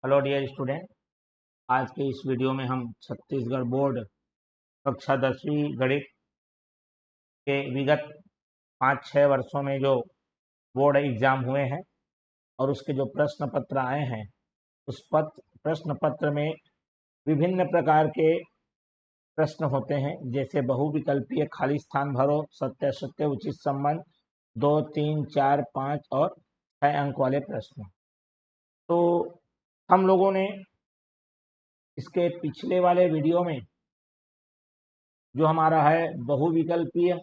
Hello dear student. आज के इस वीडियो में हम छत्तीसगढ़ बोर्ड कक्षा 10वीं गणित के विगत 5-6 वर्षों में जो बोर्ड एग्जाम हुए हैं और उसके जो प्रश्न पत्र आए हैं, उस प्रश्न पत्र में विभिन्न प्रकार के प्रश्न होते हैं, जैसे बहुविकल्पीय खाली स्थान भरो, सत्य असत्य, उचित संबंध, 2, 3, 4, 5 और 6 अंक वाले प्रश्न। तो हम लोगों ने इसके पिछले वाले वीडियो में जो हमारा है बहुविकल्पीय,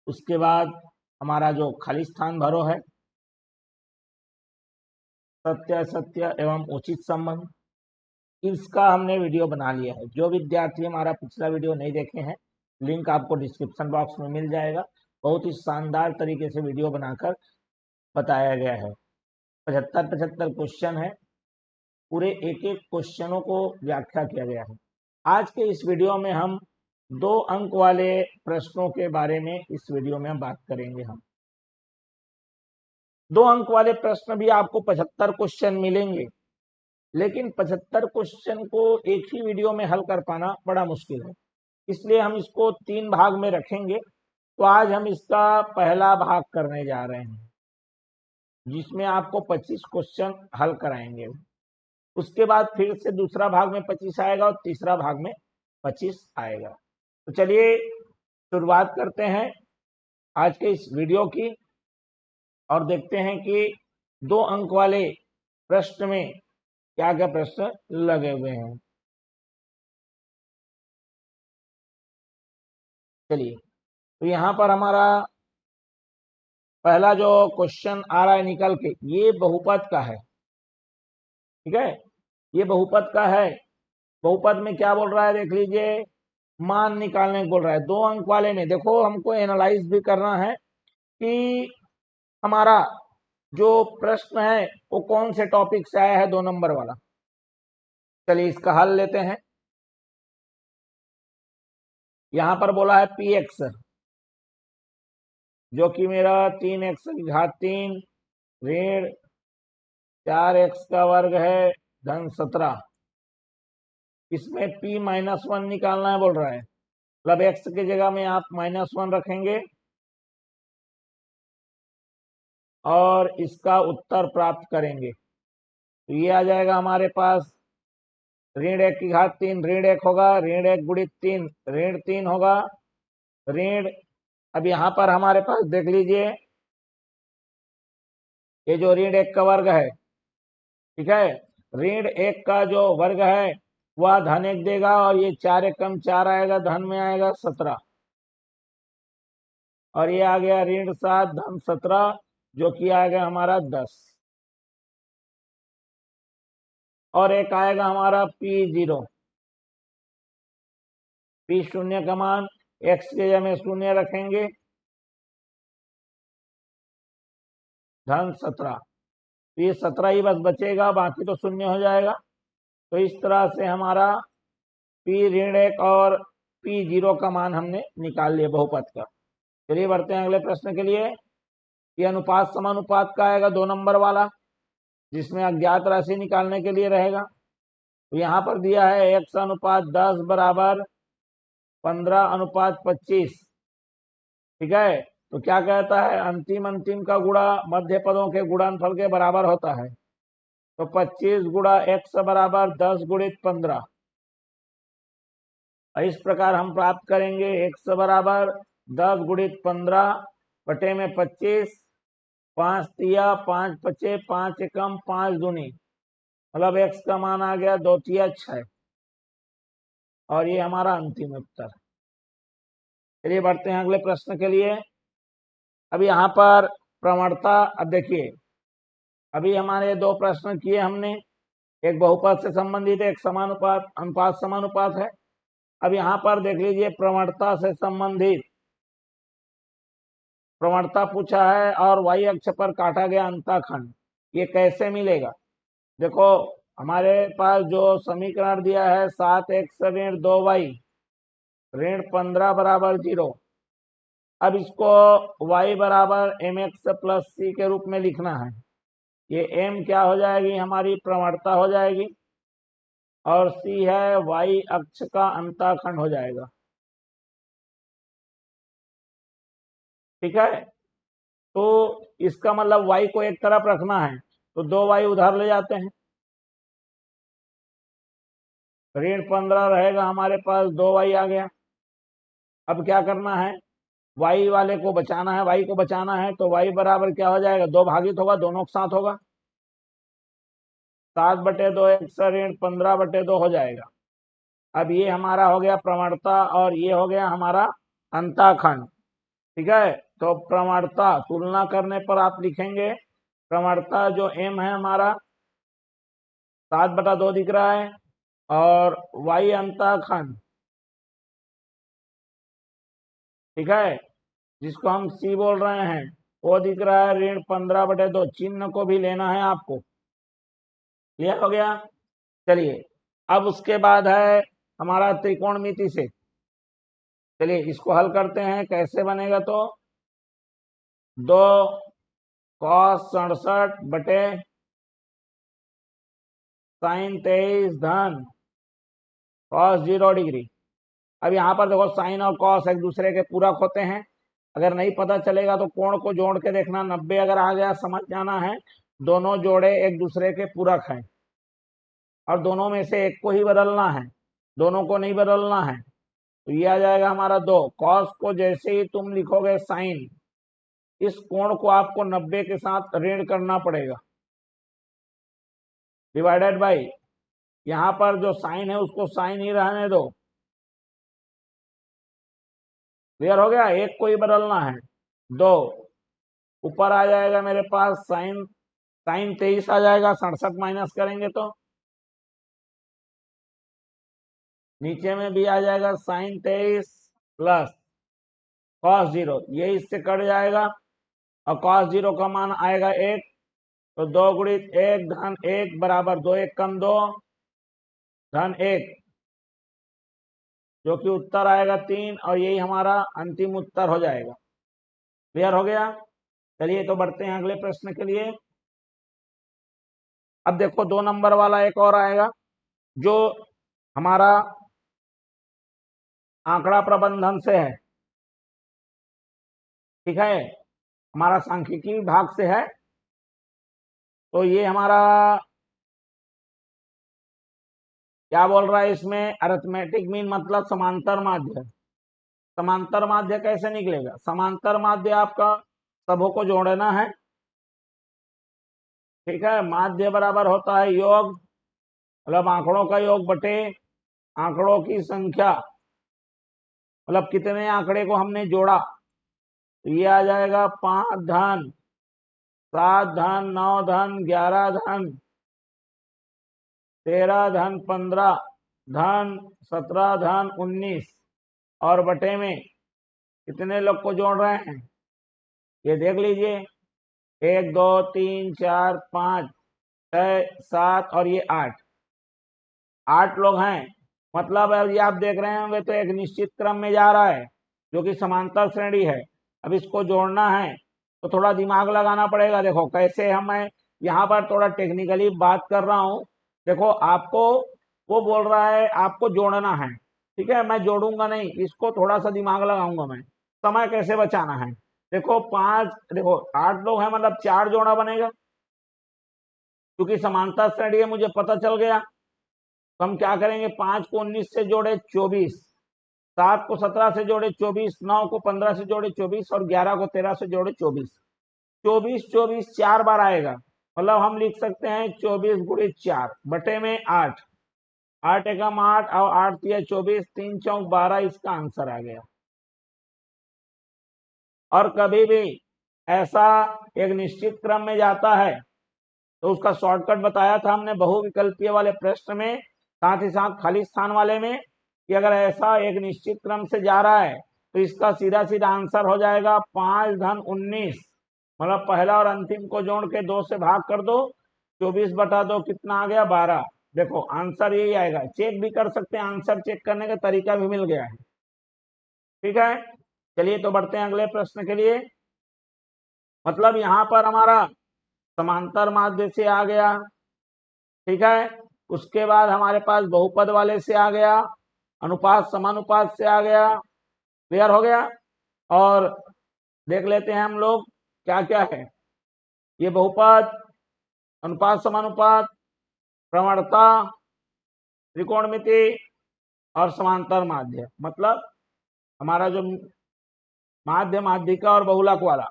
उसके बाद हमारा जो खाली स्थान भरो है, सत्य असत्य एवं उचित संबंध, इसका हमने वीडियो बना लिया है। जो विद्यार्थी हमारा पिछला वीडियो नहीं देखे हैं, लिंक आपको डिस्क्रिप्शन बॉक्स में मिल जाएगा। बहुत ही शानदार तरीके से वीडियो बनाकर बताया गया है। 75 क्वेश्चन है, पूरे एक एक क्वेश्चनों को व्याख्या किया गया है। आज के इस वीडियो में हम 2 अंक वाले प्रश्नों के बारे में इस वीडियो में बात करेंगे। हम 2 अंक वाले प्रश्न भी आपको 75 क्वेश्चन मिलेंगे, लेकिन 75 क्वेश्चन को एक ही वीडियो में हल कर पाना बड़ा मुश्किल है, इसलिए हम इसको 3 भाग में रखेंगे। तो आज हम इसका पहला भाग करने जा रहे हैं, जिसमें आपको 25 क्वेश्चन हल कराएंगे। उसके बाद फिर से दूसरा भाग में 25 आएगा और तीसरा भाग में 25 आएगा। तो चलिए शुरुआत करते हैं आज के इस वीडियो की और देखते हैं कि 2 अंक वाले प्रश्न में क्या क्या प्रश्न लगे हुए हैं। चलिए, तो यहाँ पर हमारा पहला जो क्वेश्चन आ रहा है निकल के, ये बहुपद का है। ठीक है, ये बहुपद का है। बहुपद में क्या बोल रहा है, देख लीजिए, मान निकालने को बोल रहा है 2 अंक वाले में। देखो, हमको एनालाइज भी करना है कि हमारा जो प्रश्न है वो कौन से टॉपिक से आया है, 2 नंबर वाला। चलिए इसका हल लेते हैं। यहां पर बोला है पी एक्स, जो कि मेरा 3x की घात 3 ऋण 4x का वर्ग है धन 17। इसमें p-1 निकालना है बोल रहा है, मतलब x की जगह में आप -1 रखेंगे और इसका उत्तर प्राप्त करेंगे। तो ये आ जाएगा हमारे पास ऋण 1 की घात 3 ऋण 1 होगा, ऋण 1 गुणित 3 ऋण 3 होगा, ऋण, अब यहाँ पर हमारे पास देख लीजिए, ये जो ऋण 1 का वर्ग है, ठीक है, ऋण 1 का जो वर्ग है वह धन 1 देगा और ये 4 एकम 4 आएगा, धन में आएगा 17, और ये आ गया ऋण 7 धन 17, जो कि आएगा हमारा 10, और एक आएगा हमारा P0, P शून्य का मान x के जगह में 0 रखेंगे, धन 17, ये 17 ही बस बचेगा, बाकी तो 0 हो जाएगा। तो इस तरह से हमारा P ऋण 1 और P0 का मान हमने निकाल लिया बहुपद का। चलिए बढ़ते हैं अगले प्रश्न के लिए। ये अनुपात समानुपात का आएगा 2 नंबर वाला, जिसमें अज्ञात राशि निकालने के लिए रहेगा। तो यहाँ पर दिया है x अनुपात 10 बराबर 15:25। ठीक है, तो क्या कहता है, अंतिम का गुणा मध्य पदों के गुणनफल के बराबर होता है। तो 25 गुणा x बराबर 10 गुणित 15। इस प्रकार हम प्राप्त करेंगे x बराबर 10 गुणित 15 बटे में 25, 5 तिया 5 पचे 5 एकम 5 दूनी, मतलब x का मान आ गया 2 तिया 6, और ये हमारा अंतिम उत्तर। चलिए बढ़ते हैं अगले प्रश्न के लिए। अब यहाँ पर प्रवणता, अब देखिए, अभी हमारे 2 प्रश्न किए हमने, एक बहुपद से संबंधित है, एक समानुपात अनुपात समानुपात है। अब यहाँ पर देख लीजिए, प्रवणता से संबंधित प्रवणता पूछा है और y अक्ष पर काटा गया अंतःखंड, ये कैसे मिलेगा। देखो, हमारे पास जो समीकरण दिया है 7x ऋण 2y ऋण 15 बराबर 0। अब इसको y बराबर mx प्लस c के रूप में लिखना है। ये m क्या हो जाएगी, हमारी प्रवणता हो जाएगी, और c है y अक्ष का अंतःखंड हो जाएगा। ठीक है, तो इसका मतलब y को एक तरफ रखना है, तो 2y उधर ले जाते हैं, ऋण 15 रहेगा हमारे पास, 2y आ गया। अब क्या करना है, y वाले को बचाना है, y को बचाना है, तो y बराबर क्या हो जाएगा, 2 भागित होगा, दोनों के साथ होगा, 7/2 1 ऋण 15/2 हो जाएगा। अब ये हमारा हो गया प्रवणता और ये हो गया हमारा अंतःखंड। ठीक है, तो प्रवणता तुलना करने पर आप लिखेंगे, प्रवणता जो m है हमारा 7/2 दिख रहा है, और y अंतःखंड, ठीक है, जिसको हम c बोल रहे हैं, वो दिख रहा है ऋण 15/2। चिन्ह को भी लेना है आपको, क्लियर हो गया। चलिए, अब उसके बाद है हमारा त्रिकोणमिति से। चलिए इसको हल करते हैं, कैसे बनेगा, तो 2 cos 67 बटे sin 23 धन cos 0 डिग्री। अब यहाँ पर देखो साइन और कॉस एक दूसरे के पूरक होते हैं, अगर नहीं पता चलेगा तो कोण को जोड़ के देखना, 90 अगर आ गया समझ जाना है दोनों जोड़े एक दूसरे के पूरक हैं, और दोनों में से एक को ही बदलना है, दोनों को नहीं बदलना है। तो ये आ जाएगा हमारा 2 कॉस को जैसे ही तुम लिखोगे साइन, इस कोण को आपको 90 के साथ ऋण करना पड़ेगा, डिवाइडेड बाई, यहाँ पर जो साइन है उसको साइन ही रहने दो। क्लियर हो गया, एक को ही बदलना है। 2 ऊपर आ जाएगा मेरे पास साइन 23 आ जाएगा, 67 माइनस करेंगे तो नीचे में भी आ जाएगा साइन 23 प्लस cos 0, ये इससे कट जाएगा, और cos 0 का मान आएगा 1, तो 2 गुणित 1 धन 1 बराबर 2 1 कम 2 धन 1, जो कि उत्तर आएगा 3, और यही हमारा अंतिम उत्तर हो जाएगा। क्लियर हो गया। चलिए तो बढ़ते हैं अगले प्रश्न के लिए। अब देखो 2 नंबर वाला एक और आएगा, जो हमारा आंकड़ा प्रबंधन से है। ठीक है, हमारा सांख्यिकी विभाग से है, तो ये हमारा क्या बोल रहा है इसमें, अरिथमेटिक मीन मतलब समांतर माध्य। समांतर माध्य कैसे निकलेगा, समांतर माध्य आपका सबों को जोड़ना है। ठीक है, माध्य बराबर होता है योग, मतलब आंकड़ों का योग बटे आंकड़ों की संख्या, मतलब कितने आंकड़े को हमने जोड़ा, तो ये आ जाएगा 5 धन 7 धन 9 धन 11 धन 13 धन 15 धन 17 धन 19, और बटे में कितने लोग को जोड़ रहे हैं, ये देख लीजिए, 1 2 3 4 5 6 7 और ये 8 लोग हैं। मतलब अब ये आप देख रहे होंगे तो एक निश्चित क्रम में जा रहा है, जो कि समांतर श्रेणी है। अब इसको जोड़ना है तो थोड़ा दिमाग लगाना पड़ेगा। देखो कैसे हम, मैं यहाँ पर थोड़ा टेक्निकली बात कर रहा हूँ। देखो आपको वो बोल रहा है आपको जोड़ना है, ठीक है, मैं जोड़ूंगा नहीं, इसको थोड़ा सा दिमाग लगाऊंगा मैं, समय कैसे बचाना है। देखो 5, देखो 8 लोग हैं, मतलब 4 जोड़ा बनेगा, क्योंकि समांतर श्रेणी है मुझे पता चल गया। तो हम क्या करेंगे, 5 को 19 से जोड़े 24, 7 को 17 से जोड़े 24, 9 को 15 से जोड़े 24, और 11 को 13 से जोड़े 24। 24 4 बार आएगा, मतलब हम लिख सकते हैं 24 गुणित 4 बटे में 8, 8 एकम 8 और 8 तिया 24, 3 चौक 12, इसका आंसर आ गया। और कभी भी ऐसा एक निश्चित क्रम में जाता है तो उसका शॉर्टकट बताया था हमने बहुविकल्पीय वाले प्रश्न में, साथ ही साथ खाली स्थान वाले में, कि अगर ऐसा एक निश्चित क्रम से जा रहा है तो इसका सीधा सीधा आंसर हो जाएगा 5 धन 19, मतलब पहला और अंतिम को जोड़ के 2 से भाग कर दो, 24/2 कितना आ गया, 12। देखो आंसर यही आएगा, चेक भी कर सकते हैं, आंसर चेक करने का तरीका भी मिल गया है। ठीक है, चलिए तो बढ़ते हैं अगले प्रश्न के लिए। मतलब यहाँ पर हमारा समांतर माध्य से आ गया, ठीक है। उसके बाद हमारे पास बहुपद वाले से आ गया, अनुपात समानुपात से आ गया, क्लियर हो गया। और देख लेते हैं हम लोग क्या क्या है। ये बहुपद, अनुपात समानुपात, प्रवणता, त्रिकोणमिति और समांतर माध्य, मतलब हमारा जो माध्य, माध्यिका और बहुलक वाला,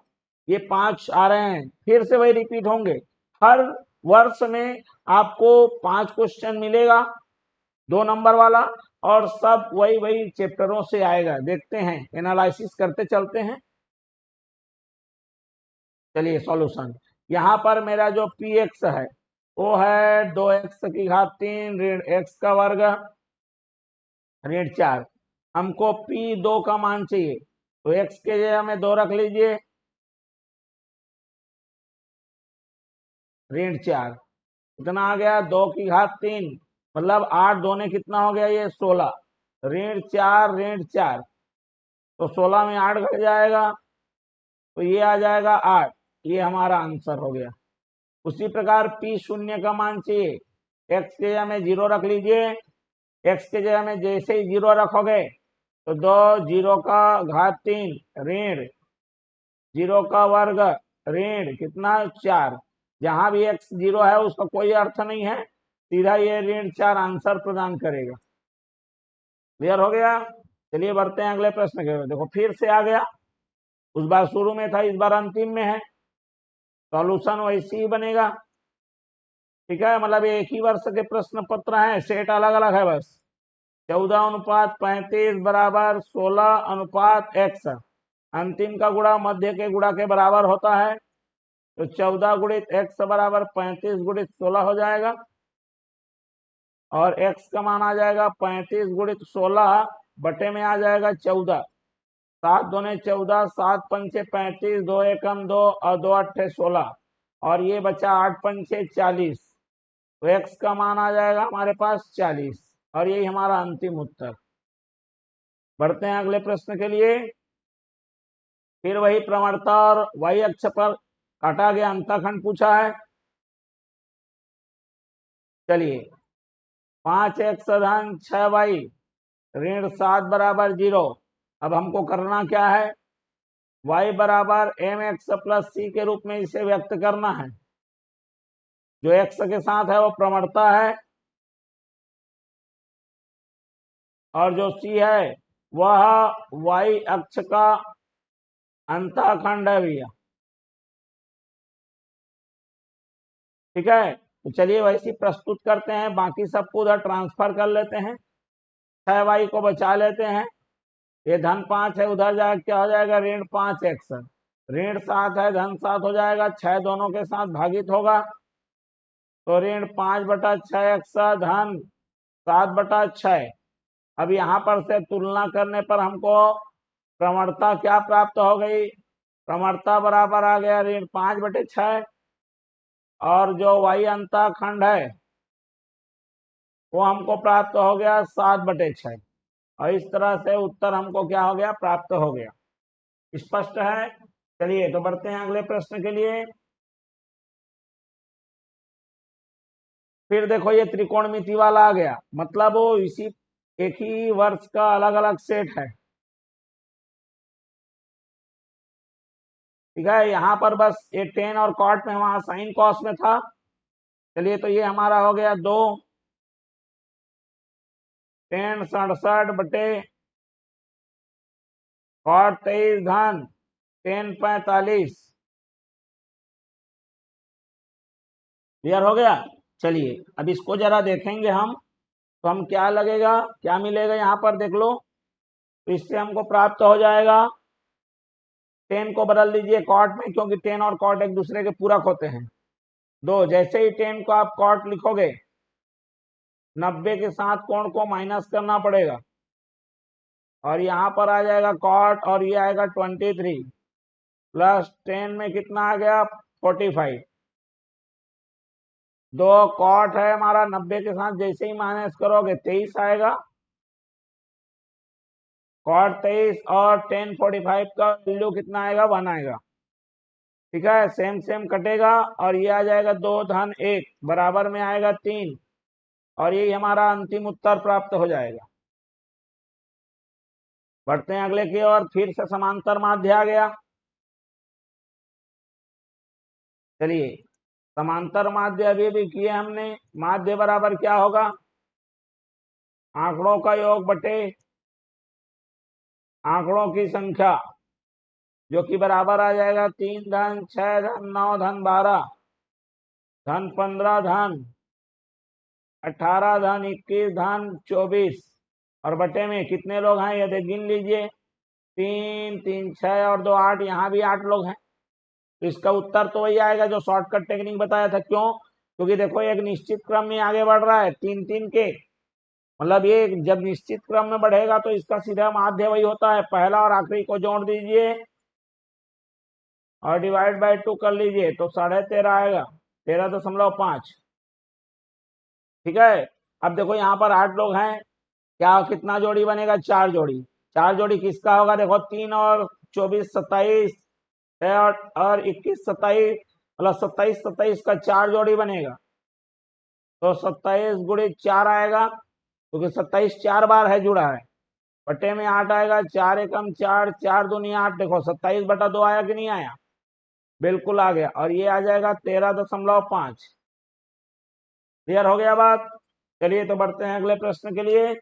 ये 5 आ रहे हैं। फिर से वही रिपीट होंगे, हर वर्ष में आपको 5 क्वेश्चन मिलेगा 2 नंबर वाला, और सब वही वही चैप्टरों से आएगा। देखते हैं, एनालिसिस करते चलते हैं। चलिए सॉल्यूशन, यहाँ पर मेरा जो पी एक्स है वो है 2x की घात 3 ऋण x का वर्ग ऋण 4। हमको P2 का मान चाहिए, तो x के जगह में 2 रख लीजिए, ऋण 4 कितना आ गया, 2 की घात 3, मतलब 8 दोने कितना हो गया, ये 16, ऋण 4 ऋण 4, तो 16 में 8 घट जाएगा, तो ये आ जाएगा 8। ये हमारा आंसर हो गया। उसी प्रकार P0 का मान चाहिए, x के जगह में 0 रख लीजिए, x के जगह में जैसे ही 0 रखोगे तो 2 0 का घात 3 ऋण 0 का वर्ग ऋण कितना 4। जहां भी x 0 है उसका कोई अर्थ नहीं है, सीधा ये ऋण 4 आंसर प्रदान करेगा। क्लियर हो गया। चलिए बढ़ते हैं अगले प्रश्न के। देखो फिर से आ गया, उस बार शुरू में था, इस बार अंतिम में है। सॉल्यूशन वैसे ही बनेगा, ठीक है, मतलब एक ही वर्ष के प्रश्न पत्र हैं, सेट अलग अलग है बस। 14:35 बराबर 16:x, अंतिम का गुणा मध्य के गुणा के बराबर होता है, तो 14 गुणित x बराबर 35 गुणित 16 हो जाएगा, और x का मान आ जाएगा 35 गुणित 16 बटे में आ जाएगा 14, 7 दूने 14, 7 पंचे 35, 2 एकम 2 और 2 अट्ठे 16, और ये बचा 8 पंचे 40, तो x का मान आ जाएगा हमारे पास 40, और यही हमारा अंतिम उत्तर। बढ़ते हैं अगले प्रश्न के लिए। फिर वही प्रवणता और y अक्ष पर काटा गया अंतःखंड पूछा है। चलिए 5x धन 6y ऋण 7 बराबर 0। अब हमको करना क्या है, y बराबर mx प्लस c के रूप में इसे व्यक्त करना है। जो x के साथ है वो प्रवणता है, और जो c है वह y अक्ष का अंतःखंड है भैया, ठीक है। तो चलिए वैसे प्रस्तुत करते हैं, बाकी सबको उधर ट्रांसफर कर लेते हैं, 6y को बचा लेते हैं, ये धन 5 है, उधर जाकर क्या हो जाएगा, ऋण 5x, ऋण 7 है, धन 7 हो जाएगा, 6 दोनों के साथ भागित होगा, तो ऋण 5/6x धन 7/6। अब यहाँ पर से तुलना करने पर हमको प्रवणता क्या प्राप्त हो गई, प्रवणता बराबर आ गया ऋण 5/6, और जो y अंतःखंड है वो हमको प्राप्त हो गया 7/6, और इस तरह से उत्तर हमको क्या हो गया, प्राप्त हो गया। स्पष्ट है। चलिए तो बढ़ते हैं अगले प्रश्न के लिए। फिर देखो ये त्रिकोणमिति वाला आ गया, मतलब वो इसी एक ही वर्ष का अलग अलग सेट है, ठीक है। यहाँ पर बस ये टेन और कॉट में, वहां साइन कॉस में था। चलिए तो ये हमारा हो गया 2 टेन 67 बटे कॉट 23 धन टेन 45। क्लियर हो गया। चलिए अब इसको जरा देखेंगे हम, तो हम क्या लगेगा, क्या मिलेगा यहाँ पर देख लो। तो इससे हमको प्राप्त हो जाएगा, टेन को बदल दीजिए कॉट में, क्योंकि टेन और कॉट एक दूसरे के पूरक होते हैं। दो, जैसे ही टेन को आप कॉट लिखोगे 90 के साथ कोण को माइनस करना पड़ेगा, और यहाँ पर आ जाएगा कॉट, और ये आएगा 23 प्लस 10 में कितना आ गया 45। दो कॉट है हमारा, 90 के साथ जैसे ही माइनस करोगे 23 आएगा, कॉट 23, और 10 45 का वैल्यू कितना आएगा, 1 आएगा। ठीक है, सेम सेम कटेगा और ये आ जाएगा 2 धन 1 बराबर में आएगा 3 और यही हमारा अंतिम उत्तर प्राप्त हो जाएगा। बढ़ते हैं अगले की ओर। फिर से समांतर माध्य आ गया। चलिए, समांतर माध्य अभी भी किए हमने। माध्य बराबर क्या होगा? आंकड़ों का योग बटे आंकड़ों की संख्या, जो कि बराबर आ जाएगा 3 धन 6 धन 9 धन 12 धन 15 धन 18 धन 21 धन 24 और बटे में कितने लोग हैं ये गिन लीजिए। 3 3 6 और 2 8, यहाँ भी 8 लोग हैं। तो इसका उत्तर तो वही आएगा जो शॉर्टकट टेक्निक बताया था। क्यों? क्योंकि देखो एक निश्चित क्रम में आगे बढ़ रहा है, 3 3 के, मतलब ये जब निश्चित क्रम में बढ़ेगा तो इसका सीधा माध्य वही होता है। पहला और आखिरी को जोड़ दीजिए और डिवाइड बाय 2 कर लीजिए तो 13.5 आएगा, 13.5। ठीक है। अब देखो यहाँ पर 8 लोग हैं, क्या कितना जोड़ी बनेगा? 4 जोड़ी। 4 जोड़ी किसका होगा? देखो 3 और 24 27 और 21 27, मतलब 27 27 का 4 जोड़ी बनेगा तो 27 गुणित 4 आएगा, क्योंकि 27 4 बार है जुड़ा है। बटे में 8 आएगा, 4 एकम 4 4 दूनी 8। देखो 27/2 आया कि नहीं आया? बिल्कुल आ गया। और ये आ जाएगा 13.5। क्लियर हो गया बात? चलिए तो बढ़ते हैं अगले प्रश्न के लिए।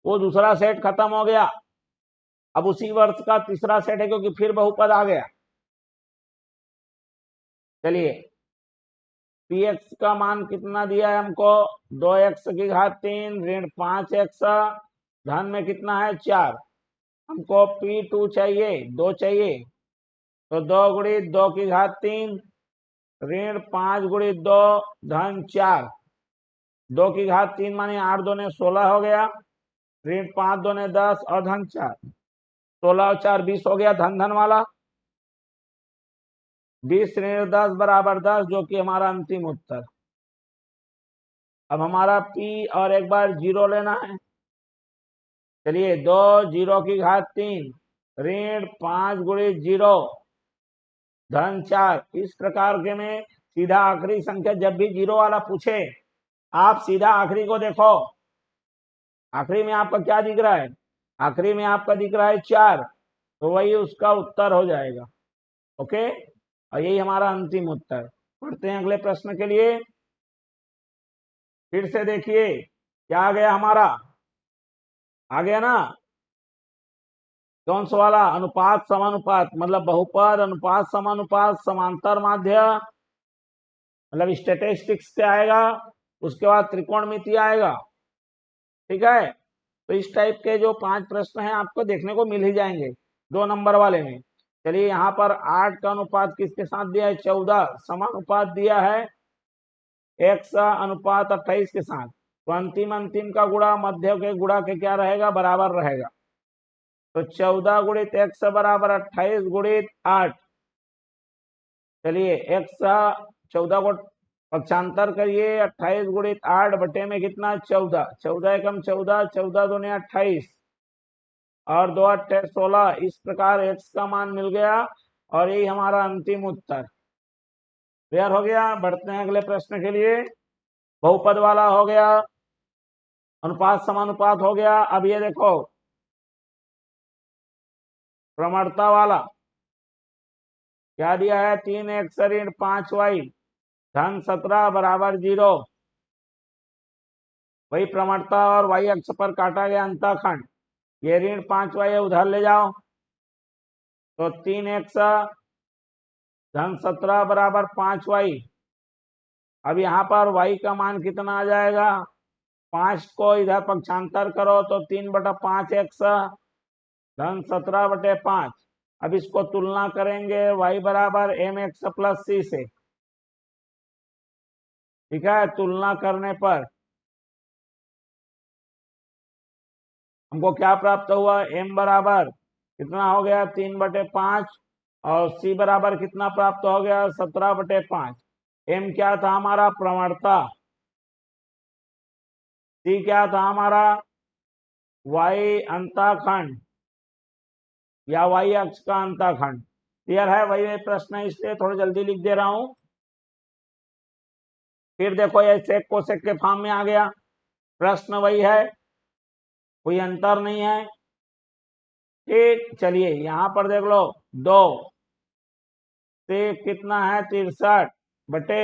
वो दूसरा सेट खत्म हो गया, अब उसी वर्ष का तीसरा सेट है, क्योंकि फिर बहुपद आ गया। चलिए, px का मान कितना दिया है हमको? 2x की घात 3 ऋण 5x धन में कितना है? 4। हमको p2 चाहिए, 2 चाहिए, तो 2 गुणित 2 की घात 3 ऋण 5 गुणित 2 धन 4। 2 की घात 3 माने 8 दूने 16 हो गया, ऋण 5 दूने 10 और धन 4। 16 और 4 20 हो गया धन धन वाला। 20 ऋण 10 बराबर 10, जो कि हमारा अंतिम उत्तर। अब हमारा p और एक बार 0 लेना है। चलिए, 2 0 की घात 3 ऋण 5 गुणित 0 धन 4। इस प्रकार के में सीधा आखिरी संख्या जब भी 0 वाला पूछे, आप सीधा आखिरी को देखो। आखिरी में आपका क्या दिख रहा है? आखिरी में आपका दिख रहा है 4, तो वही उसका उत्तर हो जाएगा। ओके, और यही हमारा अंतिम उत्तर। पढ़ते हैं अगले प्रश्न के लिए। फिर से देखिए क्या आ गया हमारा। आ गया ना? कौन सा वाला? अनुपात समानुपात, मतलब बहुपद अनुपात समानुपात समांतर माध्य, मतलब स्टैटिस्टिक्स से आएगा। उसके बाद त्रिकोणमिति आएगा। ठीक है, तो इस टाइप के जो 5 प्रश्न हैं आपको देखने को मिल ही जाएंगे 2 नंबर वाले में। चलिए, यहाँ पर 8 का अनुपात किसके साथ दिया है? 14। समानुपात दिया है x अनुपात 28 के साथ। तो अंतिम अंतिम का गुणा मध्य के गुणा के क्या रहेगा? बराबर रहेगा। तो 14 गुणित x बराबर 28 गुणित 8। चलिए, x 14 को पक्षांतर करिए, 28 गुणित 8 बटे में कितना? 14। 14 एकम 14, 14 दूने 28 और 2 8 16। इस प्रकार x का मान मिल गया और यही हमारा अंतिम उत्तर। क्लियर हो गया? बढ़ते हैं अगले प्रश्न के लिए। बहुपद वाला हो गया, अनुपात समानुपात हो गया। अब ये देखो प्रमणता वाला क्या दिया है? 3x ऋण 5y धन 17 बराबर 0। वही प्रमणता और y अक्ष पर काटा गया अंतःखंड। ये ऋण 5y उधर ले जाओ, तो 3x धन 17 बराबर 5y। अब यहाँ पर y का मान कितना आ जाएगा? 5 को इधर पक्षांतर करो तो 3/5x धन 17/5। अब इसको तुलना करेंगे y बराबर mx प्लस c से। ठीक है, तुलना करने पर हमको क्या प्राप्त हुआ? m बराबर कितना हो गया? 3/5 और c बराबर कितना प्राप्त हो गया? 17/5। m क्या था हमारा? प्रवणता। c क्या था हमारा? y अंतःखंड या y अक्ष का अंतःखंड। क्लियर है? वही प्रश्न है, इसलिए थोड़ा जल्दी लिख दे रहा हूं। फिर देखो ये सेक कोसेक के फॉर्म में आ गया, प्रश्न वही है, कोई अंतर नहीं है। ठीक, चलिए यहां पर देख लो, 2 सेक कितना है 63 बटे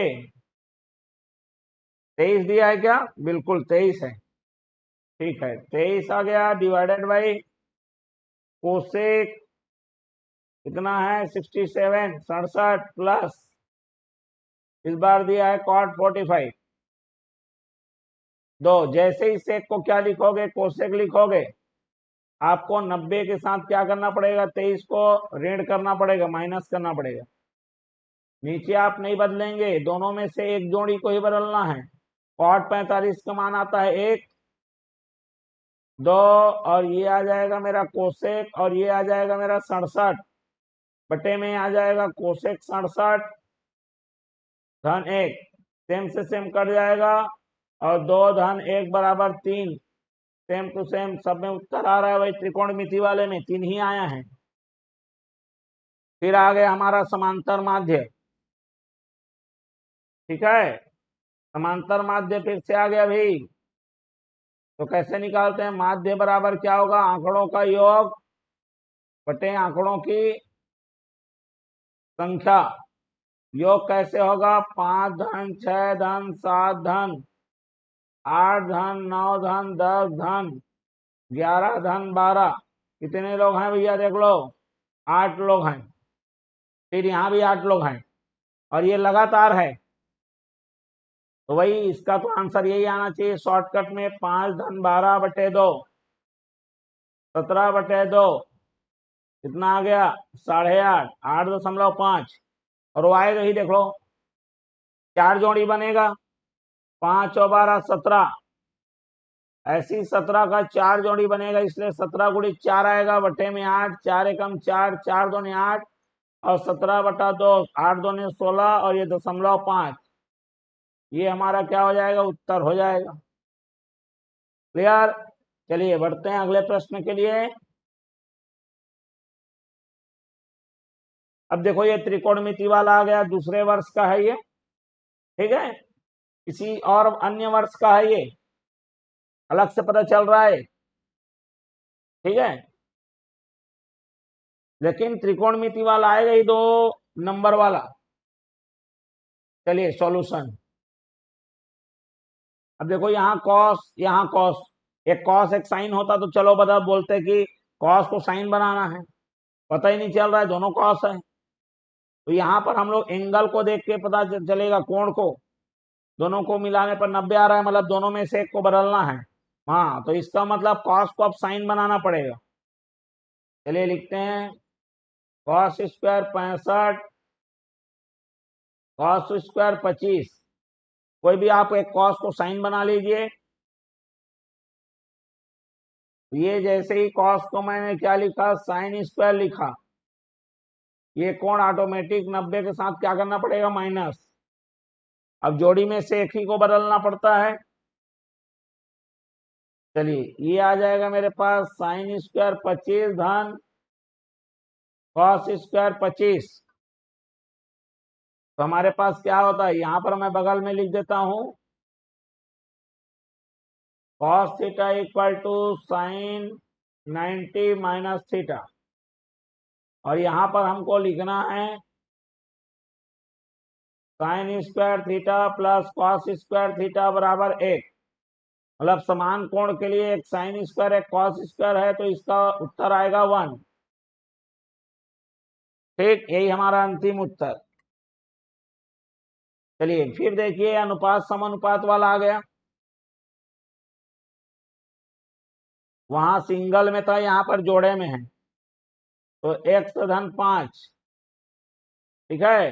23 दिया है क्या? बिल्कुल 23 है। ठीक है, 23 आ गया, डिवाइडेड बाई कोसेक कितना है 67 67 प्लस इस बार दिया है कॉट 45। दो, जैसे ही सेक को क्या लिखोगे, कोसेक लिखोगे, आपको 90 के साथ क्या करना पड़ेगा, 23 को ऋण करना पड़ेगा, माइनस करना पड़ेगा। नीचे आप नहीं बदलेंगे, दोनों में से एक जोड़ी को ही बदलना है। कॉट 45 का मान आता है 1 2, और ये आ जाएगा मेरा कोसेक, और ये आ जाएगा मेरा 67 बटे में आ जाएगा कोसेक 67 धन 1, सेम से सेम कट जाएगा, और 2 धन 1 बराबर 3, सेम टू सेम सब में उत्तर आ रहा है, वही त्रिकोणमिति वाले में 3 ही आया है। फिर आ गया हमारा समांतर माध्य। ठीक है, समांतर माध्य फिर से आ गया भाई। तो कैसे निकालते हैं? माध्य बराबर क्या होगा, आंकड़ों का योग बटे आंकड़ों की संख्या। योग कैसे होगा? 5 धन 6 धन 7 धन 8 धन 9 धन 10 धन 11 धन 12। कितने लोग हैं भैया? देख लो, 8 लोग हैं। फिर यहाँ भी 8 लोग हैं, और ये लगातार है, तो वही इसका तो आंसर यही आना चाहिए शॉर्टकट में। 5 धन 12 बटे 2 17 बटे 2 कितना आ गया? 8.5 8.5, और वो आएगा ही, देख लो 4 जोड़ी बनेगा, 5 और 12 17, ऐसी 17 का 4 जोड़ी बनेगा, इसलिए 17 गुणित 4 आएगा, बटे में 8, 4 एकम 4, 4 दूनी 8, और 17 बटा 2 8 दूनी 16, और ये 0.5, ये हमारा क्या हो जाएगा? उत्तर हो जाएगा। क्लियर? चलिए बढ़ते हैं अगले प्रश्न के लिए। अब देखो ये त्रिकोणमिति वाला आ गया, दूसरे वर्ष का है ये। ठीक है, किसी और अन्य वर्ष का है ये, अलग से पता चल रहा है। ठीक है, लेकिन त्रिकोणमिति वाला आएगा ही 2 नंबर वाला। चलिए सॉल्यूशन। अब देखो यहाँ कॉस, यहाँ कॉस, एक कॉस एक साइन होता तो चलो बता बोलते कि कॉस को साइन बनाना है, पता ही नहीं चल रहा है, दोनों कॉस है। तो यहाँ पर हम लोग एंगल को देख के पता चलेगा, कोण को, दोनों को मिलाने पर 90 आ रहा है, मतलब दोनों में से एक को बदलना है। हाँ, तो इसका मतलब कॉस को अब साइन बनाना पड़ेगा। चलिए लिखते हैं, कॉस स्क्वायर 65, कॉस स्क्वायर 25। कोई भी आप एक कॉस को साइन बना लीजिए। ये जैसे ही कॉस को मैंने क्या लिखा, साइन स्क्वायर लिखा, ये कोण ऑटोमेटिक 90 के साथ क्या करना पड़ेगा, माइनस। अब जोड़ी में से एक ही को बदलना पड़ता है। चलिए ये आ जाएगा मेरे पास साइन स्क्वायर 25 धन कॉस स्क्वायर 25। तो हमारे पास क्या होता है, यहां पर मैं बगल में लिख देता हूं, cos theta equal to sin 90 minus theta, और यहां पर हमको लिखना है sin square theta plus cos square theta बराबर 1। मतलब समान कोण के लिए एक साइन स्क्वायर एक कॉस स्क्वायर है, तो इसका उत्तर आएगा 1। ठीक, यही हमारा अंतिम उत्तर। चलिए फिर देखिए अनुपात समानुपात वाला आ गया। वहां सिंगल में था, यहाँ पर जोड़े में है, तो x धन 5। ठीक है,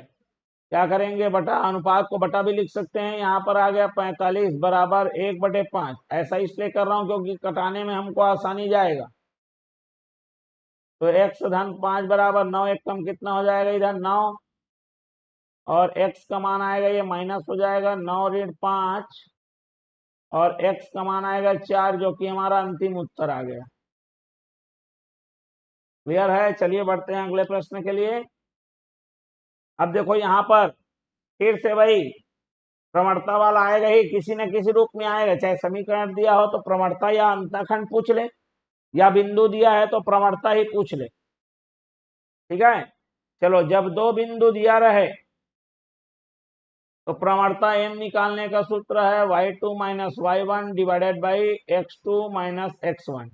क्या करेंगे, बटा, अनुपात को बटा भी लिख सकते हैं। यहाँ पर आ गया 45 बराबर 1/5। ऐसा इसलिए कर रहा हूं क्योंकि कटाने में हमको आसानी जाएगा। तो x धन 5 बराबर 9, एक कम कितना हो जाएगा इधर 9, और x का मान आएगा, ये माइनस हो जाएगा 9 ऋण 5, और x का मान आएगा 4, जो कि हमारा अंतिम उत्तर आ गया। क्लियर है? चलिए बढ़ते हैं अगले प्रश्न के लिए। अब देखो यहाँ पर फिर से वही प्रवणता वाला आएगा ही, किसी न किसी रूप में आएगा, चाहे समीकरण दिया हो तो प्रवणता या अंतखंड पूछ ले, या बिंदु दिया है तो प्रवणता ही पूछ ले। ठीक है, चलो जब दो बिंदु दिया रहे तो प्रवणता m निकालने का सूत्र है y2 minus y1 divided by x2 minus x1।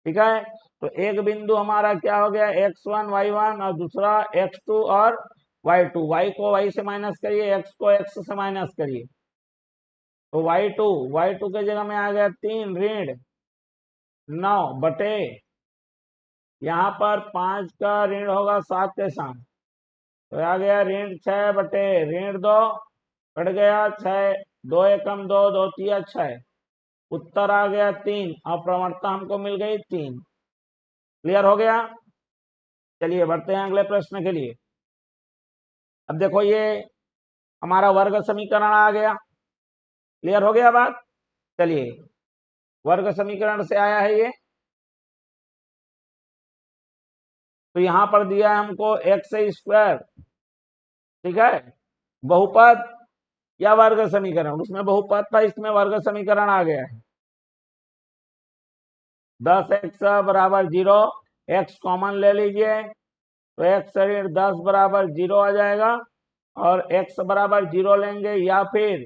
ठीक है, तो एक बिंदु हमारा क्या हो गया x1 y1 और दूसरा x2 और y2। y को y से माइनस करिए, x को x से माइनस करिए, तो y2 के जगह में आ गया 3 ऋण 9 बटे, यहाँ पर 5 का ऋण होगा 7 के साथ, तो आ गया ऋण 6 बटे ऋण 2, कट गया 6, 2 एकम 2, 2 तिया 6, उत्तर आ गया 3 और प्रवणता हमको मिल गई 3। क्लियर हो गया। चलिए बढ़ते हैं अगले प्रश्न के लिए। अब देखो ये हमारा वर्ग समीकरण आ गया। क्लियर हो गया बात। चलिए वर्ग समीकरण से आया है ये, तो यहां पर दिया है हमको एक्स स्क्वायर। ठीक है, बहुपद या वर्ग समीकरण, उसमें बहुपद था, इसमें वर्ग समीकरण आ गया है। 10x बराबर 0, x कॉमन ले लीजिए तो x ऋण 10 बराबर 0 आ जाएगा, और x बराबर 0 लेंगे या फिर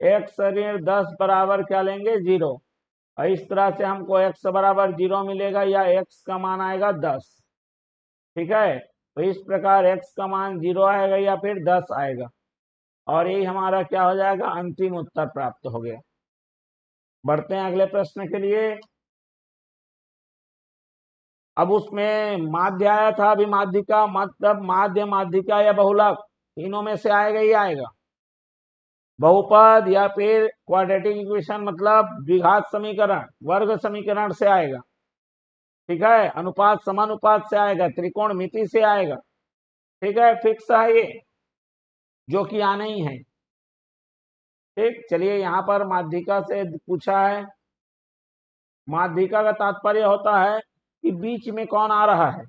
x ऋण 10 बराबर क्या लेंगे 0, और इस तरह से हमको x बराबर 0 मिलेगा या x का मान आएगा 10। ठीक है, तो इस प्रकार x का मान 0 आएगा या फिर 10 आएगा, और यही हमारा क्या हो जाएगा अंतिम उत्तर प्राप्त हो गया। बढ़ते हैं अगले प्रश्न के लिए। अब उसमें माध्य आया था, अभी माध्यिका, मतलब माध्य, माध्यिका या बहुलक, तीनों में से आएगा ही आएगा। बहुपद या फिर क्वाड्रेटिक इक्वेशन मतलब द्विघात समीकरण, वर्ग समीकरण से आएगा। ठीक है, अनुपात समानुपात से आएगा, त्रिकोणमिति से आएगा। ठीक है, फिक्स है ये, जो कि आना ही है। ठीक, चलिए यहाँ पर माध्यिका से पूछा है। माध्यिका का तात्पर्य होता है कि बीच में कौन आ रहा है।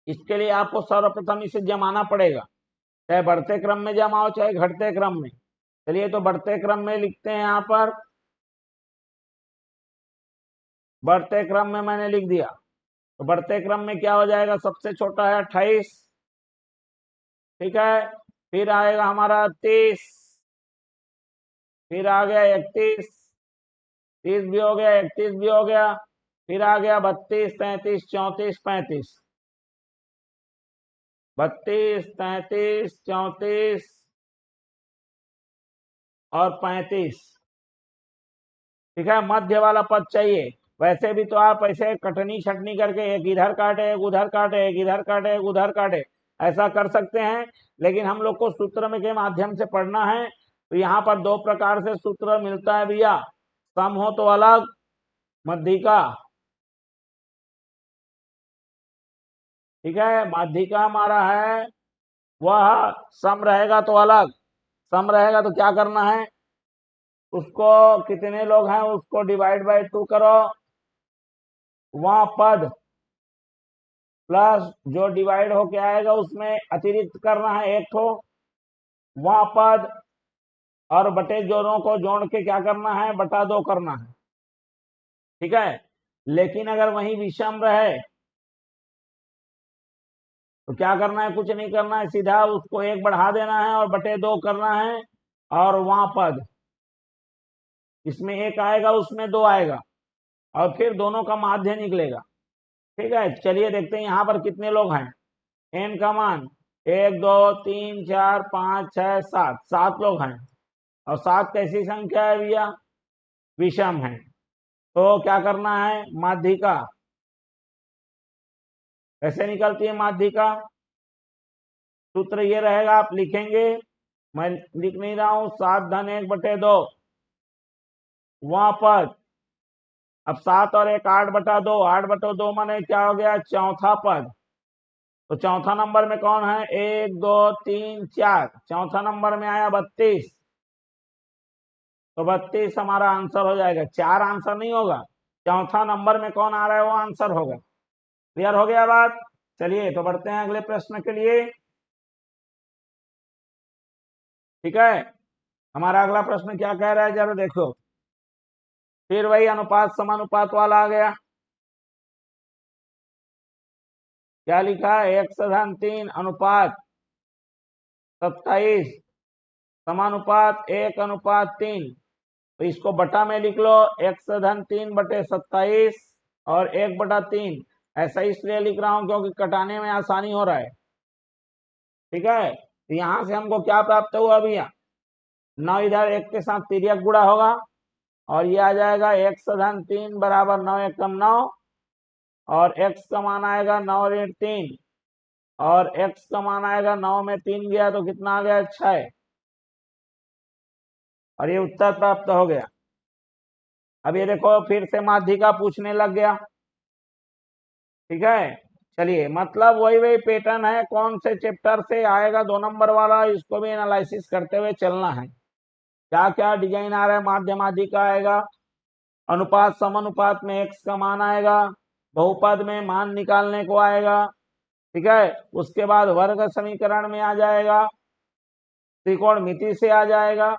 इसके लिए आपको सर्वप्रथम इसे जमाना पड़ेगा, चाहे बढ़ते क्रम में जमाओ चाहे घटते क्रम में। चलिए तो बढ़ते क्रम में लिखते हैं। यहाँ पर बढ़ते क्रम में मैंने लिख दिया, तो बढ़ते क्रम में क्या हो जाएगा, सबसे छोटा है 28। ठीक है, फिर आएगा हमारा 30, फिर आ गया 31, 30 भी हो गया, 31 भी हो गया, फिर आ गया 32, 33, 34, 35, 32, 33, 34 और 35। ठीक है, मध्य वाला पद चाहिए। वैसे भी तो आप ऐसे कटनी छटनी करके एक इधर काटे, एक उधर काटे, एक इधर काटे, एक उधर काटे, ऐसा कर सकते हैं, लेकिन हम लोग को सूत्र में के माध्यम से पढ़ना है। तो यहाँ पर दो प्रकार से सूत्र मिलता है भैया, सम हो तो अलग, मध्यिका। ठीक है, माध्यिका हमारा है वह सम रहेगा तो अलग, सम रहेगा तो क्या करना है, उसको कितने लोग हैं उसको डिवाइड बाय 2 करो, वहां पद प्लस जो डिवाइड होके आएगा उसमें अतिरिक्त करना है एक ठो, वहां पद और बटे जोड़ों को जोड़ के क्या करना है बटा 2 करना है। ठीक है, लेकिन अगर वही विषम रहे तो क्या करना है, कुछ नहीं करना है, सीधा उसको 1 बढ़ा देना है और बटे 2 करना है, और वहां पद इसमें 1 आएगा उसमें 2 आएगा, और फिर दोनों का माध्य निकलेगा। ठीक है, चलिए देखते हैं यहाँ पर कितने लोग हैं। n का मान 1 2 3 4 5 6 7, 7 लोग हैं, और 7 कैसी संख्या है भैया, विषम है। तो क्या करना है, माध्यिका कैसे निकलती है माध्यिका, सूत्र ये रहेगा, आप लिखेंगे, मैं लिख नहीं रहा हूं, 7 धन 1 बटे 2, वहां पर अब 7 और 1 8 बटा 2, 8 बटे 2 माने क्या हो गया चौथा पद। तो चौथा नंबर में कौन है, 1 2 3 4, चौथा नंबर में आया 32, तो 32 हमारा आंसर हो जाएगा। 4 आंसर नहीं होगा, चौथा नंबर में कौन आ रहा है वो आंसर होगा। क्लियर हो गया बात। चलिए तो बढ़ते हैं अगले प्रश्न के लिए। ठीक है, हमारा अगला प्रश्न क्या कह रहा है जरा देखो। फिर वही अनुपात समानुपात वाला आ गया। क्या लिखा है, 1:3 अनुपात 27 समानुपात 1:3। तो इसको बटा में लिख लो, 1/3/27 और 1/3। ऐसा इसलिए लिख रहा हूं क्योंकि कटाने में आसानी हो रहा है। ठीक है, तो यहां से हमको क्या प्राप्त हुआ भैया, 9 इधर 1 के साथ तिर्यक गुणा होगा और ये आ जाएगा 1/3 बराबर 9 एकम 9 और x का मान आएगा 9-3 और x का मान आएगा 9 में 3 गया तो कितना आ गया, 6 और ये उत्तर प्राप्त हो गया। अब ये देखो फिर से माध्यिका पूछने लग गया। ठीक है, चलिए मतलब वही वही पैटर्न है, कौन से चैप्टर से आएगा 2 नंबर वाला, इसको भी एनालिसिस करते हुए चलना है। क्या क्या डिजाइन आ रहा है, माध्य माध्यिका आएगा, अनुपात समानुपात में x का मान आएगा, बहुपद में मान निकालने को आएगा। ठीक है, उसके बाद वर्ग समीकरण में आ जाएगा, त्रिकोणमिति से आ जाएगा।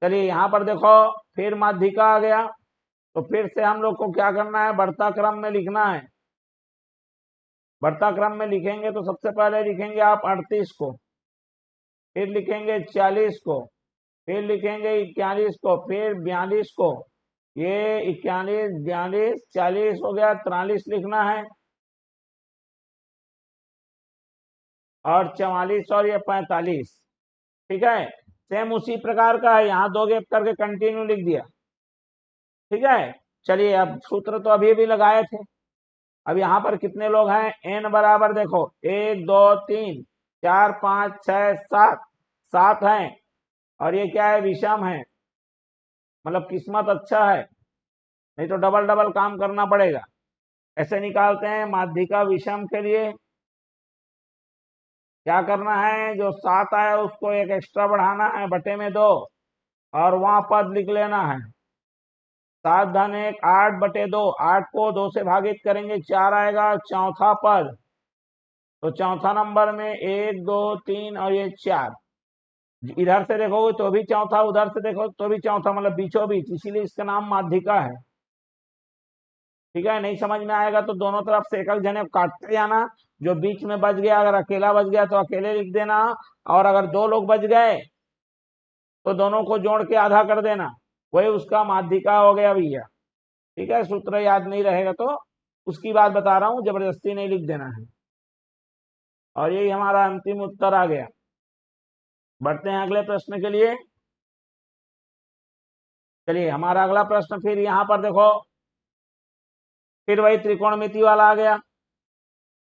चलिए यहाँ पर देखो फिर माध्यिका आ गया, तो फिर से हम लोग को क्या करना है, बढ़ता क्रम में लिखना है। बढ़ता क्रम में लिखेंगे तो सबसे पहले लिखेंगे आप 38 को, फिर लिखेंगे 40 को, फिर लिखेंगे 41 को, फिर 42 को। ये 41 42 40 हो गया, 43 लिखना है और 44 और ये 45। ठीक है, सेम उसी प्रकार का है, यहाँ 2 गैप करके कंटिन्यू लिख दिया। ठीक है, चलिए अब सूत्र तो अभी भी लगाए थे। अब यहाँ पर कितने लोग हैं, n बराबर देखो 1 2 3 4 5 6 7 7 हैं और ये क्या है, विषम है, मतलब किस्मत अच्छा है, नहीं तो डबल डबल काम करना पड़ेगा। ऐसे निकालते हैं माध्यिका विषम के लिए। क्या करना है, जो 7 आया उसको एक एक्स्ट्रा बढ़ाना है, बटे में 2 और वहां पद लिख लेना है। 7-1 8/2, 8 को 2 से भागित करेंगे 4 आएगा, चौथा पद। तो चौथा नंबर में 1 2 3 और ये 4, इधर से देखोगे तो भी चौथा, उधर से देखो तो भी चौथा, मतलब बीचों बीच, इसीलिए इसका नाम माध्यिका है। ठीक है, नहीं समझ में आएगा तो दोनों तरफ से एक जने काटते जाना, जो बीच में बच गया, अगर अकेला बच गया तो अकेले लिख देना, और अगर 2 लोग बच गए तो दोनों को जोड़ के आधा कर देना, वही उसका माध्यिका हो गया भैया। ठीक है, सूत्र याद नहीं रहेगा तो उसकी बात बता रहा हूं, जबरदस्ती नहीं लिख देना है। और यही हमारा अंतिम उत्तर आ गया। बढ़ते हैं अगले प्रश्न के लिए। चलिए हमारा अगला प्रश्न फिर यहाँ पर देखो, फिर वही त्रिकोणमिति वाला आ गया।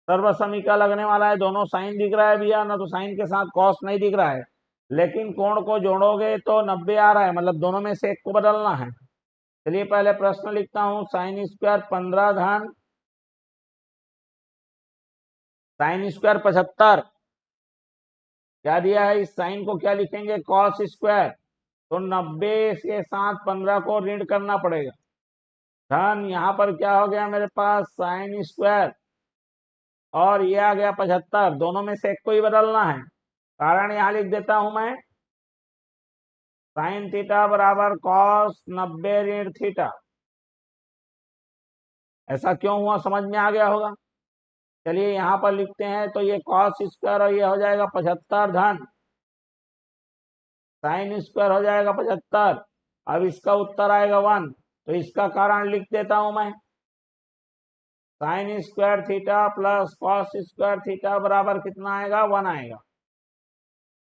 सर्वसमीका लगने वाला है, दोनों साइन दिख रहा है भैया, ना तो साइन के साथ कॉस नहीं दिख रहा है, लेकिन कोण को जोड़ोगे तो 90 आ रहा है, मतलब दोनों में से एक को बदलना है। चलिए पहले प्रश्न लिखता हूं, साइन स्क्वायर 15 धन साइन स्क्वायर 75। क्या दिया है, इस साइन को क्या लिखेंगे, कॉस स्क्वायर। तो 90 के साथ 15 को ऋण करना पड़ेगा, धन यहाँ पर क्या हो गया मेरे पास, साइन स्क्वायर, और ये आ गया 75, दोनों में से एक को ही बदलना है। कारण यहाँ लिख देता हूं मैं, साइन थीटा बराबर कॉस 90 ऋण थीटा। ऐसा क्यों हुआ, समझ में आ गया होगा। चलिए यहाँ पर लिखते हैं, तो ये कॉस स्क्वायर और ये हो जाएगा 75 धन साइन स्क्वायर हो जाएगा 75। अब इसका उत्तर आएगा 1, तो इसका कारण लिख देता हूं मैं, sign square theta plus cos square theta बराबर कितना आएगा, 1 आएगा।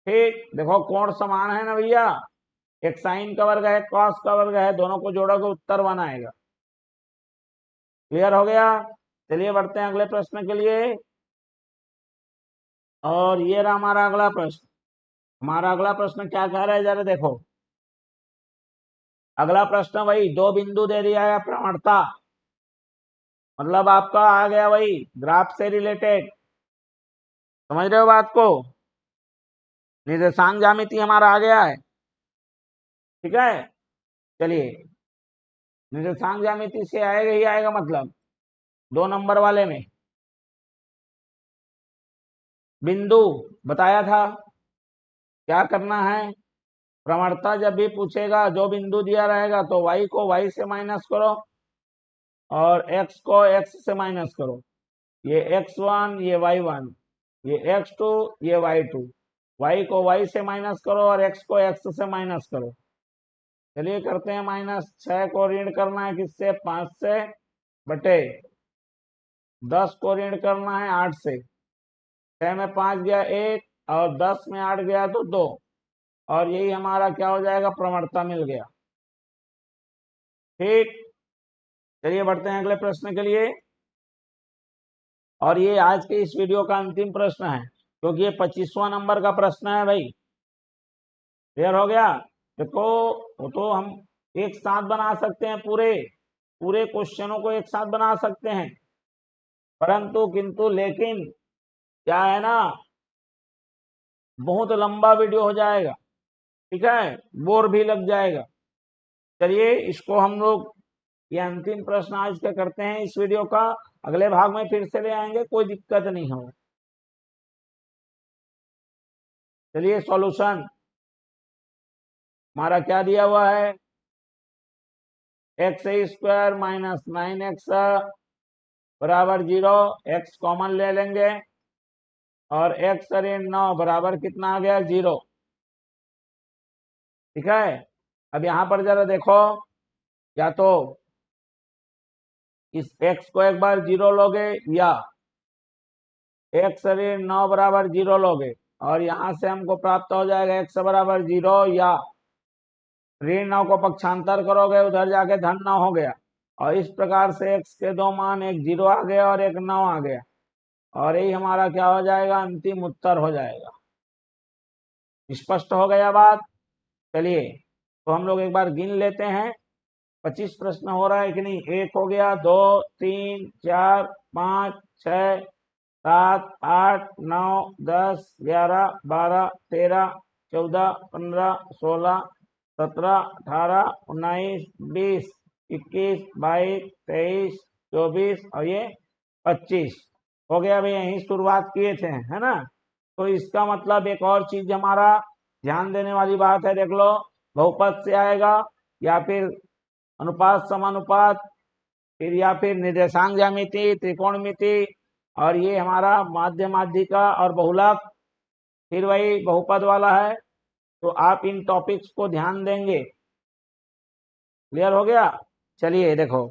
ठीक, देखो कोण समान है ना भैया, एक साइन का वर्ग है, कॉस का वर्ग है, दोनों को जोड़ोगे उत्तर 1 आएगा। क्लियर हो गया। चलिए बढ़ते हैं अगले प्रश्न के लिए। और ये रहा हमारा अगला प्रश्न। हमारा अगला प्रश्न क्या कह रहा है जरा देखो। अगला प्रश्न वही 2 बिंदु दे दिया है, प्रवणता, मतलब आपका आ गया वही ग्राफ से रिलेटेड। समझ रहे हो बात को, निर्देशांक ज्यामिति हमारा आ गया है। ठीक है, चलिए निर्देशांक ज्यामिति से आएगा ही आएगा, मतलब 2 नंबर वाले में। बिंदु बताया था। क्या करना है, प्रवणता जब भी पूछेगा जो बिंदु दिया रहेगा तो y को y से माइनस करो और x को x से माइनस करो। ये x1, ये y1, ये x2, ये y2। y को y से माइनस करो और x को x से माइनस करो। चलिए करते हैं माइनस। 6 को ऋण करना है किससे, 5 से, बटे 10 को ऋण करना है 8 से। 6 में 5 गया 1 और 10 में 8 गया तो 2, और यही हमारा क्या हो जाएगा, प्रवणता मिल गया। ठीक, चलिए बढ़ते हैं अगले प्रश्न के लिए। और ये आज के इस वीडियो का अंतिम प्रश्न है, क्योंकि ये 25वां नंबर का प्रश्न है भाई। क्लियर हो गया। देखो वो तो हम एक साथ बना सकते हैं, पूरे क्वेश्चनों को एक साथ बना सकते हैं, परंतु किंतु लेकिन क्या है ना, बहुत लंबा वीडियो हो जाएगा, ठीक है, बोर भी लग जाएगा। चलिए इसको हम लोग ये अंतिम प्रश्न आज का करते हैं इस वीडियो का। अगले भाग में फिर से ले आएंगे, कोई दिक्कत नहीं हो। चलिए सॉल्यूशन हमारा क्या दिया हुआ है, x² माइनस 9x बराबर 0। x कॉमन ले लेंगे और x ऋण 9 बराबर कितना आ गया, 0। ठीक है, अब यहां पर जरा देखो, या तो इस x को एक बार 0 लोगे या x ऋण 9 बराबर 0 लोगे, और यहां से हमको प्राप्त हो जाएगा x बराबर 0 या ऋण 9 को पक्षांतर करोगे उधर जाके धन 9 हो गया, और इस प्रकार से x के दो मान, एक 0 आ गया और एक 9 आ गया, और यही हमारा क्या हो जाएगा, अंतिम उत्तर हो जाएगा। स्पष्ट हो गया बात। चलिए तो हम लोग एक बार गिन लेते हैं, 25 प्रश्न हो रहा है कि नहीं। 1 हो गया, 2, 3, 4, 5, 6, 7, 8, 9, 10, 11, 12, 13, 14, 15, 16, 17, 18, 19, 20, 21, 22, 23, 24 और ये 25 हो गया। भाई यही शुरुआत किए थे, है ना। तो इसका मतलब एक और चीज हमारा ध्यान देने वाली बात है, देख लो, बहुपद से आएगा या फिर अनुपात समानुपात, फिर या फिर निर्देशांक ज्यामिति, त्रिकोणमिति, और ये हमारा माध्य माध्यिका और बहुलक, फिर वही बहुपद वाला है। तो आप इन टॉपिक्स को ध्यान देंगे। क्लियर हो गया। चलिए देखो,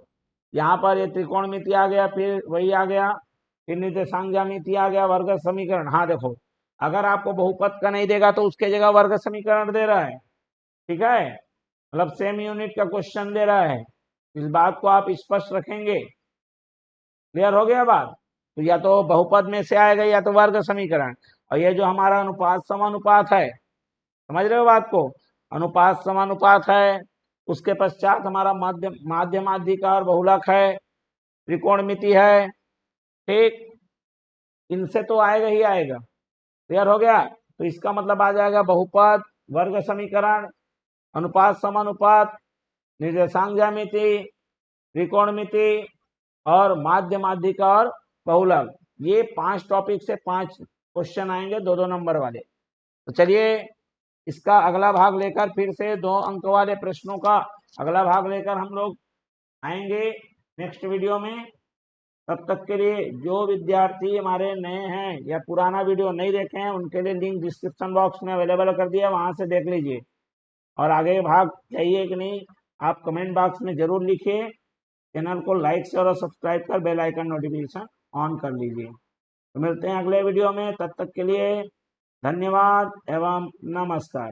यहाँ पर ये त्रिकोणमिति आ गया, फिर वही आ गया, फिर निर्देशांक ज्यामिति आ गया, वर्ग समीकरण। हाँ देखो, अगर आपको बहुपद का नहीं देगा तो उसके जगह वर्ग समीकरण दे रहा है, ठीक है, मतलब सेम यूनिट का क्वेश्चन दे रहा है। इस बात को आप स्पष्ट रखेंगे। क्लियर हो गया बात। तो या तो बहुपद में से आएगा या तो वर्ग समीकरण, और ये जो हमारा अनुपात समानुपात है, समझ रहे हो बात को, अनुपात समानुपात है, उसके पश्चात हमारा माध्य माध्यिका और बहुलक है, त्रिकोणमिति है। ठीक, इनसे तो आएगा ही आएगा। क्लियर हो गया। तो इसका मतलब आ जाएगा बहुपद, वर्ग समीकरण, अनुपात समानुपात, निर्देशांक ज्यामिति, त्रिकोणमिति और माध्य माध्यिका और बहुलक। ये 5 टॉपिक से 5 क्वेश्चन आएंगे, 2-2 नंबर वाले। तो चलिए इसका अगला भाग लेकर, फिर से 2 अंक वाले प्रश्नों का अगला भाग लेकर हम लोग आएंगे नेक्स्ट वीडियो में। तब तक के लिए जो विद्यार्थी हमारे नए हैं या पुराना वीडियो नहीं देखे हैं, उनके लिए लिंक डिस्क्रिप्शन बॉक्स में अवेलेबल कर दिया, वहां से देख लीजिए। और आगे भाग चाहिए कि नहीं, आप कमेंट बॉक्स में जरूर लिखिए। चैनल को लाइक शेयर और सब्सक्राइब कर बेल आइकन नोटिफिकेशन ऑन कर लीजिए। तो मिलते हैं अगले वीडियो में, तब तक के लिए धन्यवाद एवं नमस्कार।